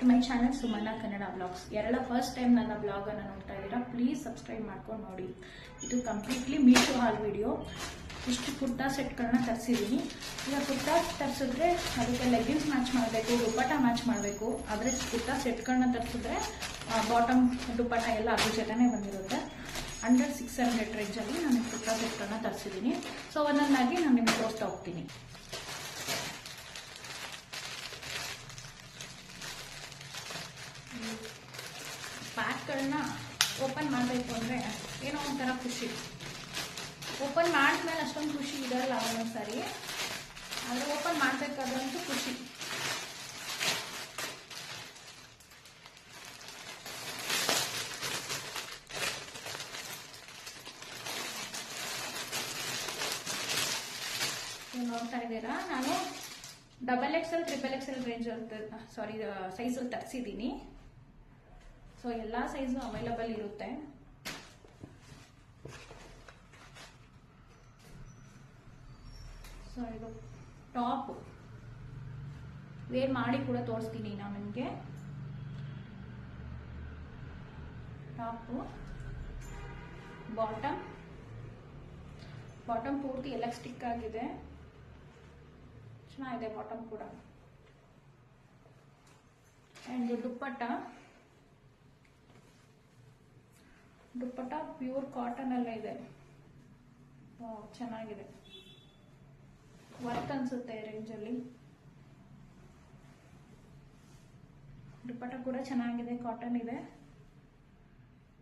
To my channel Sumana Kannada vlogs. ಯಾರೆಲ್ಲ first time ನನ್ನ vlog ಅನ್ನು ನೋಡ್ತಾ ಇದ್ದೀರಾ ಪ್ಲೀಸ್ ಸಬ್ಸ್ಕ್ರೈಬ್ ಮಾಡ್ಕೊಂಡು ನೋಡಿ. ಇದು ಕಂಪ್ಲೀಟ್ಲಿ ಮೀಶೋ ಹಾಲ್ ವಿಡಿಯೋ. ಇಷ್ಟು ಕುರ್ತಾ ಸೆಟ್ಗಳನ್ನ ತರಿಸಿದ್ದೀನಿ. ಈಗ ಕುರ್ತಾ ತರಿಸಿದ್ರೆ ಅದಕ್ಕೆ ಲೆಗ್ಗಿನ್ಸ್ ಮ್ಯಾಚ್ ಮಾಡಬೇಕು, ದುಪ್ಪಟ್ಟ ಮ್ಯಾಚ್ ಮಾಡಬೇಕು. ಆದರೆ ಕುರ್ತಾ ಸೆಟ್ಗಳನ್ನ ತರಿಸಿದ್ರೆ ಬಾಟಮ್ ದುಪ್ಪಟ್ಟ ಎಲ್ಲ ಅದ್ರ ಜೊತೆನೇ ಬಂದಿರುತ್ತೆ. ಅಂಡರ್ 600 ರೇಂಜಲ್ಲಿ ನಾನು ಕುರ್ತಾ ಸೆಟ್ಗಳನ್ನ ತರಿಸಿದ್ದೀನಿ. ಸೊ ಒಂದೊಂದಾಗಿ ನಾನು ನಿಮ್ಗೆ ತೋರಿಸ್ತಾ ಹೋಗ್ತೀನಿ. ಪ್ಯಾಕ್ಗಳನ್ನ ಓಪನ್ ಮಾಡಬೇಕು ಅಂದರೆ ಏನೋ ಒಂಥರ ಖುಷಿ. ಓಪನ್ ಮಾಡಿದ್ಮೇಲೆ ಅಷ್ಟೊಂದು ಖುಷಿ ಇರಲ್ಲ ಒಂದೊಂದು ಸಾರಿ, ಆದರೆ ಓಪನ್ ಮಾಡಬೇಕಾದ್ರಂತೂ ಖುಷಿ. ನೋಡ್ತಾ ಇದ್ದೀರಾ, ನಾನು XXL, XXL ರೇಂಜ್ ಅಂತ ಸೈಜಲ್ಲಿ ತರಿಸಿದ್ದೀನಿ. ಸೊ ಎಲ್ಲ ಸೈಜು ಅವೈಲಬಲ್ ಇರುತ್ತೆ. ಸೊ ಇದು ಟಾಪ್ ವೇರ್ ಮಾಡಿ ಕೂಡ ತೋರಿಸ್ತೀನಿ ನಾನು ನಿಮಗೆ. ಟಾಪು, ಬಾಟಮ್ ಪೂರ್ತಿ ಎಲಾಸ್ಟಿಕ್ ಆಗಿದೆ, ಚೆನ್ನಾಗಿದೆ ಬಾಟಮ್ ಕೂಡ. ಅಂಡ್ ದುಪ್ಪಟ್ಟ ಪ್ಯೂರ್ ಕಾಟನ್ ಅಲ್ಲೇ ಇದೆ. ಚೆನ್ನಾಗಿದೆ, ವರ್ತ್ ಅನ್ಸುತ್ತೆ ರೇಂಜಲ್ಲಿ. ದುಪ್ಪಟ್ಟ ಕೂಡ ಚೆನ್ನಾಗಿದೆ, ಕಾಟನ್ ಇದೆ.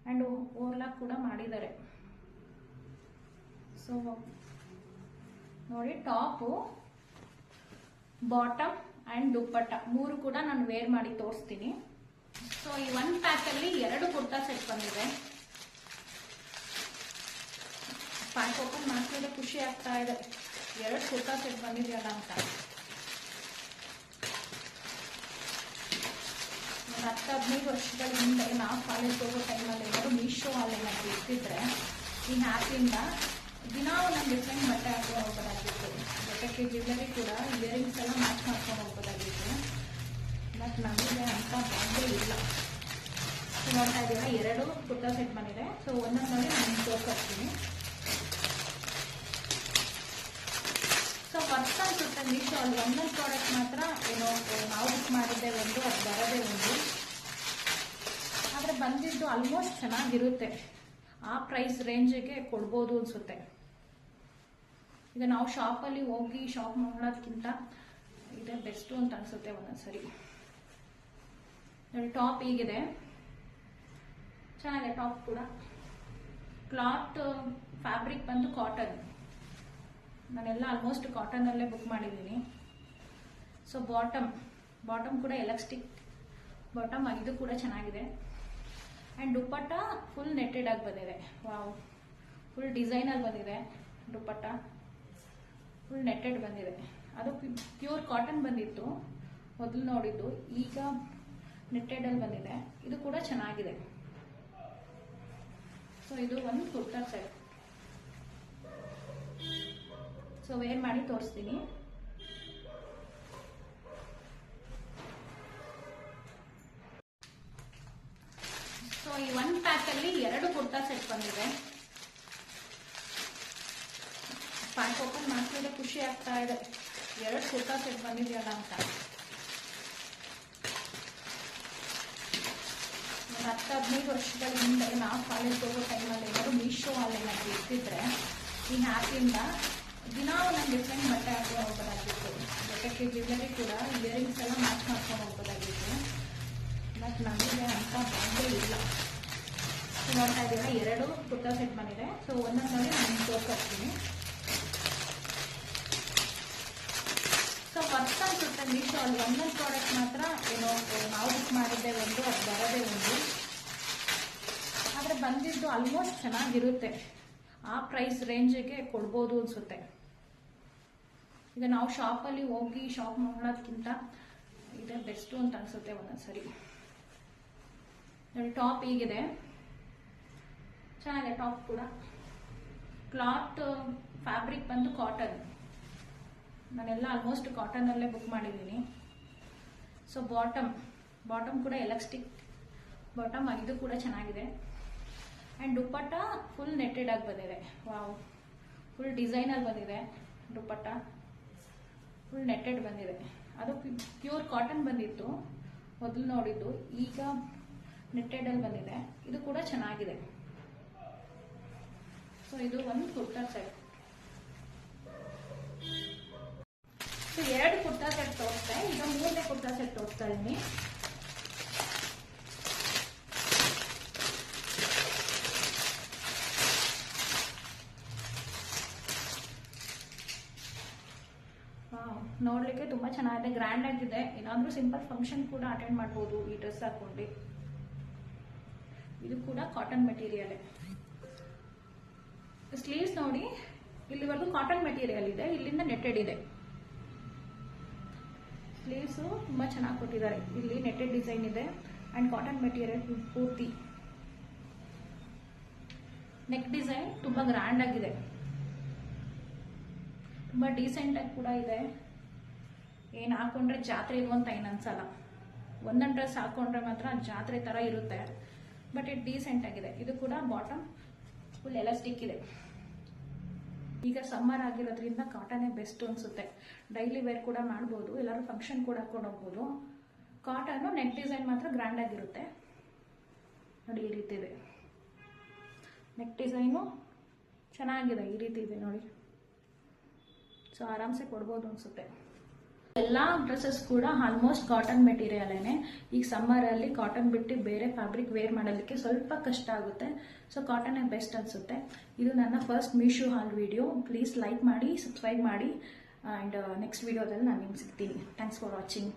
ಅಂಡ್ ಓವರ್ಲಾಕ್ ಕೂಡ ಮಾಡಿದ್ದಾರೆ. ಸೊ ನೋಡಿ, ಟಾಪು, ಬಾಟಮ್ ಅಂಡ್ ದುಪ್ಪಟ್ಟ ಮೂರು ಕೂಡ ನಾನು ವೇರ್ ಮಾಡಿ ತೋರಿಸ್ತೀನಿ. ಸೊ ಈ ಒಂದು ಪ್ಯಾಕಲ್ಲಿ 2 ಕುರ್ತಾ ಸೆಟ್ ಬಂದಿದೆ. ಪ್ಯಾಕ್ ಓಪನ್ ಮಾಡ್ತಿದ್ರೆ ಖುಷಿ ಆಗ್ತಾ ಇದೆ, 2 ಕುರ್ತಾ ಸೆಟ್ ಬಂದಿದೆಯಲ್ಲ ಅಂತ. ಒಂದು 10-15 ವರ್ಷಗಳ ಹಿಂದೆ ನಾವು ಕಾಲೇಜ್ ಹೋಗೋ ಟೈಮಲ್ಲಿ ಏನಾದ್ರು ಮೀಶೋ ಅಲ್ಲಿ ಏನಾದ್ರು ಇರ್ತಿದ್ರೆ ಈ ಹ್ಯಾಪಿಂದ ದಿನ ಒಂದೊಂದು ಡಿಫ್ರೆಂಟ್ ಬಟ್ಟೆ ಹಾಕೊಂಡು ಹೋಗೋದಾಗಿತ್ತು. ಜೊತೆಗೆ ಜ್ಯುವೆಲರಿ ಕೂಡ ಇಯರಿಂಗ್ಸ್ ಎಲ್ಲ ಮ್ಯಾಚ್ ಮಾಡ್ಕೊಂಡು ಹೋಗೋದಾಗಿತ್ತು. ಬಟ್ ನಮಗೆ ಅಂತ ಬಂದೇ ಇಲ್ಲ. ನೋಡ್ತಾ ಇದ್ದೀರಾ, 2 ಕುರ್ತಾ ಸೆಟ್ ಬಂದಿದೆ. ಸೊ ಒಂದೊಂದಾಗಿ ನಾನು ತೋರಿಸ್ತೀನಿ. ಸೊ ಫಸ್ಟ್ ಅನ್ಸುತ್ತೆ ಮೀಶೋ ಅಲ್ಲಿ ಒಂದೊಂದು ಪ್ರಾಡಕ್ಟ್ ಮಾತ್ರ ಏನೋ ನಾವು ಬುಕ್ ಮಾಡಿದ್ದೆ ಒಂದು, ಅದು ಬರೋದೇ ಒಂದು. ಆದರೆ ಬಂದಿದ್ದು ಆಲ್ಮೋಸ್ಟ್ ಚೆನ್ನಾಗಿರುತ್ತೆ. ಆ ಪ್ರೈಸ್ ರೇಂಜಿಗೆ ಕೊಡ್ಬೋದು ಅನ್ಸುತ್ತೆ. ಈಗ ನಾವು ಶಾಪಲ್ಲಿ ಹೋಗಿ ಶಾಪ್ ಮಾಡೋದಕ್ಕಿಂತ ಇದೇ ಬೆಸ್ಟು ಅಂತ ಅನ್ಸುತ್ತೆ ಒಂದೊಂದ್ಸರಿ. ನೋಡಿ, ಟಾಪ್ ಹೀಗಿದೆ, ಚೆನ್ನಾಗಿದೆ ಟಾಪ್ ಕೂಡ. ಕ್ಲಾತ್ ಫ್ಯಾಬ್ರಿಕ್ ಬಂದು ಕಾಟನ್. ನಾನೆಲ್ಲ ಆಲ್ಮೋಸ್ಟ್ ಕಾಟನಲ್ಲೇ ಬುಕ್ ಮಾಡಿದ್ದೀನಿ. ಸೊ ಬಾಟಮ್ ಕೂಡ ಎಲಾಸ್ಟಿಕ್ ಬಾಟಮ್, ಇದು ಕೂಡ ಚೆನ್ನಾಗಿದೆ. ಆ್ಯಂಡ್ ದುಪ್ಪಟ್ಟ ಫುಲ್ ನೆಟ್ಟೆಡ್ ಆಗಿ ಬಂದಿದೆ. ವಾವ್, ಫುಲ್ ಡಿಸೈನಲ್ಲಿ ಬಂದಿದೆ ದುಪ್ಪಟ್ಟ, ಫುಲ್ ನೆಟ್ಟೆಡ್ ಬಂದಿದೆ. ಅದು ಪ್ಯೂರ್ ಕಾಟನ್ ಬಂದಿತ್ತು ಮೊದಲು ನೋಡಿದ್ದು, ಈಗ ನೆಟ್ಟೆಡಲ್ಲಿ ಬಂದಿದೆ. ಇದು ಕೂಡ ಚೆನ್ನಾಗಿದೆ. ಸೊ ಇದು ಒಂದು ಕುರ್ತಾ ಸೆಟ್. ಸೊ ವೇರ್ ಮಾಡಿ ತೋರಿಸ್ತೀನಿ. ಸೊ ಈ ಒಂದು ಪ್ಯಾಕಲ್ಲಿ 2 ಕುರ್ತಾ ಸೆಟ್ ಬಂದಿದೆ. ಪ್ಯಾಕ್ ಓಪನ್ ಮಾಡ್ತಿದ್ರೆ ಖುಷಿ ಆಗ್ತಾ ಇದೆ, 2 ಕುರ್ತಾ ಸೆಟ್ ಬಂದಿದೆಯಲ್ಲ ಅಂತ. ಒಂದು 10-15 ವರ್ಷಗಳ ಹಿಂದೆ ನಾವು ಕಾಲೇಜ್ ಹೋಗೋ ಟೈಮಲ್ಲಿ ಏನಾದ್ರು ಮೀಶೋ ಅಲ್ಲಿ ಏನಾದ್ರು ಇರ್ತಿದ್ರೆ ಈ ಹ್ಯಾಪಿಂದ ದಿನ ಒಂದೊಂದು ಡಿಫ್ರೆಂಟ್ ಬಟ್ಟೆ ಹಾಕೊಂಡು ಹೋಗೋದಾಗಿತ್ತು. ಜೊತೆಗೆ ಜ್ಯುವೆಲರಿ ಕೂಡ ಇಯರಿಂಗ್ಸ್ ಎಲ್ಲ ಮ್ಯಾಚ್ ಮಾಡ್ಕೊಂಡು ಹೋಗೋದಾಗಿತ್ತು. ಬಟ್ ನಮಗೆ ಅಂತ ಬಂದೇ ಇಲ್ಲ. ನೋಡ್ತಾ ಇದ್ದೀರಾ, 2 ಕುರ್ತಾ ಸೆಟ್ ಬಂದಿದೆ. ಸೊ ಒಂದೊಂದಾಗಿ ನಾನು ತೋರಿಸ್ತೀನಿ. ಸೊ ಫಸ್ಟ್ ಅನ್ಸುತ್ತೆ ಮೀಶೋ ಅಲ್ಲಿ ಒಂದೊಂದು ಪ್ರಾಡಕ್ಟ್ ಮಾತ್ರ ಏನೋ ನಾವು ಬುಕ್ ಮಾಡಿದ್ದೆ ಒಂದು, ಅದು ಬರೋದೇ ಒಂದು. ಆದರೆ ಬಂದಿದ್ದು ಆಲ್ಮೋಸ್ಟ್ ಚೆನ್ನಾಗಿರುತ್ತೆ. ಆ ಪ್ರೈಸ್ ರೇಂಜಿಗೆ ಕೊಡ್ಬೋದು ಅನ್ಸುತ್ತೆ. ಈಗ ನಾವು ಶಾಪಲ್ಲಿ ಹೋಗಿ ಶಾಪ್ ಮಾಡೋದಕ್ಕಿಂತ ಇದೇ ಬೆಸ್ಟು ಅಂತ ಅನ್ಸುತ್ತೆ ಒಂದೊಂದ್ಸರಿ. ನೋಡಿ, ಟಾಪ್ ಹೀಗಿದೆ, ಚೆನ್ನಾಗಿದೆ ಟಾಪ್ ಕೂಡ. ಕ್ಲಾತ್ ಫ್ಯಾಬ್ರಿಕ್ ಬಂದು ಕಾಟನ್. ನಾನೆಲ್ಲ ಆಲ್ಮೋಸ್ಟ್ ಕಾಟನಲ್ಲೇ ಬುಕ್ ಮಾಡಿದ್ದೀನಿ. ಸೊ ಬಾಟಮ್ ಕೂಡ ಎಲಾಸ್ಟಿಕ್ ಬಾಟಮ್, ಇದು ಕೂಡ ಚೆನ್ನಾಗಿದೆ. ಆ್ಯಂಡ್ ದುಪ್ಪಟ್ಟ ಫುಲ್ ನೆಟ್ಟೆಡ್ ಆಗಿ ಬಂದಿದೆ. ವಾವ್, ಫುಲ್ ಡಿಸೈನಲ್ಲಿ ಬಂದಿದೆ ದುಪ್ಪಟ್ಟ, ಫುಲ್ ನೆಟ್ಟೆಡ್ ಬಂದಿದೆ. ಅದು ಪ್ಯೂರ್ ಕಾಟನ್ ಬಂದಿತ್ತು ಮೊದಲು ನೋಡಿದ್ದು, ಈಗ ನೆಟ್ಟೆಡಲ್ಲಿ ಬಂದಿದೆ. ಇದು ಕೂಡ ಚೆನ್ನಾಗಿದೆ. ಸೊ ಇದು ಒಂದು kurta set. So 2 kurta set ತೋರಿಸ್ತೆ, ಈಗ 3ನೇ ಕುರ್ತಾ ಸೆಟ್ ತೋರಿಸ್ತಾ ಇದ್ದೀನಿ. ನೋಡ್ಲಿಕ್ಕೆ ತುಂಬಾ ಚೆನ್ನಾಗಿದೆ, ಗ್ರ್ಯಾಂಡ್ ಆಗಿದೆ. ಏನಾದ್ರೂ ಸಿಂಪಲ್ ಫಂಕ್ಷನ್ ಕೂಡ ಅಟೆಂಡ್ ಮಾಡ್ಬೋದು ಈ ಡ್ರೆಸ್ ಹಾಕೊಂಡು. ಇದು ಕೂಡ ಕಾಟನ್ ಮೆಟೀರಿಯಲ್. ಸ್ಲೀವ್ಸ್ ನೋಡಿ, ಇಲ್ಲಿವರೆಗೂ ಕಾಟನ್ ಮೆಟೀರಿಯಲ್ ಇದೆ, ಇಲ್ಲಿಂದ ನೆಟ್ಟೆಡ್ ಇದೆ. ಸ್ಲೀವ್ಸ್ ತುಂಬಾ ಚೆನ್ನಾಗಿ ಕೊಟ್ಟಿದ್ದಾರೆ. ಇಲ್ಲಿ ನೆಟ್ಟೆಡ್ ಡಿಸೈನ್ ಇದೆ ಅಂಡ್ ಕಾಟನ್ ಮೆಟೀರಿಯಲ್ ಪೂರ್ತಿ. ನೆಕ್ ಡಿಸೈನ್ ತುಂಬಾ ಗ್ರ್ಯಾಂಡ್ ಆಗಿದೆ, ತುಂಬಾ ಡೀಸೆಂಟ್ ಆಗಿ ಕೂಡ ಇದೆ. ಏನ್ ಹಾಕೊಂಡ್ರೆ ಜಾತ್ರೆ ಇದು ಅಂತ ಏನು ಅನ್ಸಲ್ಲ. ಒಂದೊಂದು ಡ್ರೆಸ್ ಹಾಕೊಂಡ್ರೆ ಮಾತ್ರ ಜಾತ್ರೆ ತರ ಇರುತ್ತೆ, ಬಟ್ ಇದು ಡೀಸೆಂಟ್ ಆಗಿದೆ. ಇದು ಕೂಡ ಬಾಟಮ್ ಫುಲ್ ಎಲಾಸ್ಟಿಕ್ ಇದೆ. ಈಗ ಸಮ್ಮರ್ ಆಗಿರೋದ್ರಿಂದ ಕಾಟನೇ ಬೆಸ್ಟ್ ಅನ್ಸುತ್ತೆ. ಡೈಲಿ ವೇರ್ ಕೂಡ ಮಾಡ್ಬೋದು, ಎಲ್ಲರೂ ಫಂಕ್ಷನ್ ಕೂಡ ಹಾಕೊಂಡು ಹೋಗ್ಬೋದು. ಕಾಟನ್ ನೆಕ್ ಡಿಸೈನ್ ಮಾತ್ರ ಗ್ರ್ಯಾಂಡ್ ಆಗಿರುತ್ತೆ ನೋಡಿ, ಈ ರೀತಿ ಇದೆ. ನೆಕ್ ಡಿಸೈನು ಚೆನ್ನಾಗಿದೆ, ಈ ರೀತಿ ಇದೆ ನೋಡಿ. ಸೊ ಆರಾಮ್ಸೆ ಕೊಡ್ಬೋದು ಅನ್ಸುತ್ತೆ. ಎಲ್ಲಾ ಡ್ರೆಸ್ಸಸ್ ಕೂಡ ಆಲ್ಮೋಸ್ಟ್ ಕಾಟನ್ ಮೆಟೀರಿಯಲ್ನೇ. ಈಗ ಸಮ್ಮರ್ ಅಲ್ಲಿ ಕಾಟನ್ ಬಿಟ್ಟು ಬೇರೆ ಫ್ಯಾಬ್ರಿಕ್ ವೇರ್ ಮಾಡೋದಕ್ಕೆ ಸ್ವಲ್ಪ ಕಷ್ಟ ಆಗುತ್ತೆ. ಸೊ ಕಾಟನ್ ಬೆಸ್ಟ್ ಅನ್ಸುತ್ತೆ. ಇದು ನನ್ನ first Meesho hall video. Please like ಮಾಡಿ, ಸಬ್ಸ್ಕ್ರೈಬ್ ಮಾಡಿ, ಅಂಡ್ ನೆಕ್ಸ್ಟ್ ವಿಡಿಯೋದಲ್ಲಿ ನಾನು ನಿಮ್ಗೆ ಸಿಗ್ತೀನಿ. Thanks for watching.